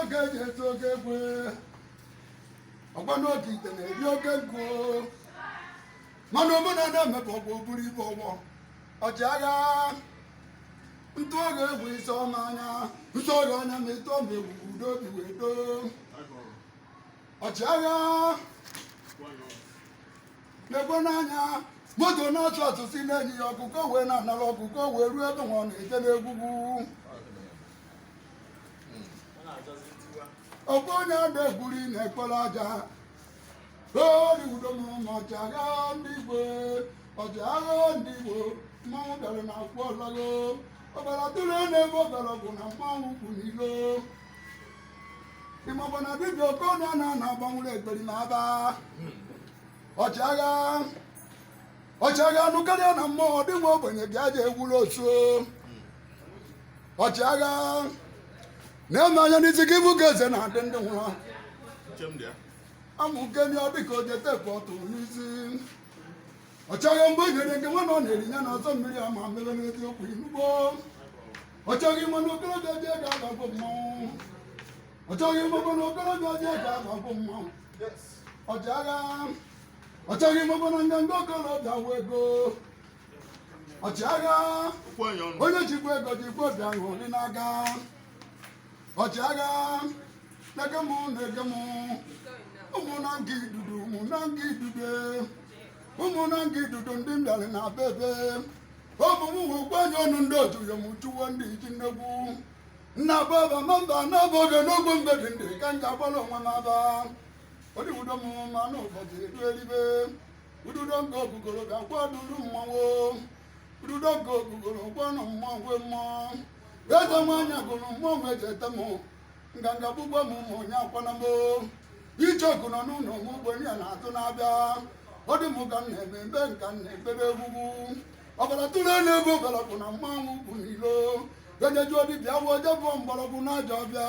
oge eji ezu oge egwe ọgba n'oge ite na-eri oge nkụ mana omenala emebe ọgbọ buru ibe ọgbọ ọchịagha ntụ oge egwu isi ọma anya nsọ oge anya ma eto ma egwu udo obi wee doo ọchịagha na-egwe n'anya moto na-atụ atụ si na-enyi ya ọkụkọ wee na-anara ọkụkọ wee ruo ebe nwa ọ na-eje n'egwugwu ọkpọ onye ada egwuri na-ekpọrọ aja ori udo ma ọchịagha ndị Igbo ọchịagha ndị Igbo mmanwụ bịara na akwụ ọlago ọbara tụrụ na-ebe ọbara na mmanwụ kwu n'ilo ịmọbụ na dibịa okonye a na-agbanwere ekperi ma aba ọchịagha anụ karịa na mmụọ dị nwa ogbenye bịa ji egwuru otu ọchịagha na-eme anya n'isi gị bụ ka eze na-adị ndị nwụrụ amụ keni ọ dịka oje tepu ọtụ n'isi ọchịagha mgbe o nyere nke nwa na ọ na-eri ya na ọzọ mmiri ama mere n'eziokwu inugbo ọchịagha ime na okorobịa ji ego agagụ mmanwụ ọchịagha ime na okorobịa ji ego agagụ mmanwụ ọchịagha ime na nganga okorobịa wụ ego ọchịagha onye jikwa ego jikwa obi ahụ dị n'aka ọchịagha na-ege m ụmụ na nga idudu ụmụ na nga idudu ndị mbịarị na be ebe ụmụ m ụgbọanye ọnụ ndị otu ya m chụwo ndị iji nnegwu nna baba mamba na-abụ oge n'ogbo mgbede ndị ka m ga-agbara onwe m aba odiwudo m ma na ụbọchị edu eribe ududo nke ogugoro ga-agwa duru mmanwụ ududo nke ogugoro gwa na mmanwụ mmụọ eze nwanyị gụrụ mmanwụ eji ete m nganga gbugbo m ụmụ onye akwana m icheoku nọ n'ụlọ m ugbenye ya na-atụ na-abịa ọ dị m ka m na-eme mbe nka m na-ekpere egwugwu ọbara tụrụ na-ebe ọbara bụ na mmanwụ ugwu n'ilo onye jụọ dibịa wụ oje bụ mgbọrọgwụ na aja ọbịa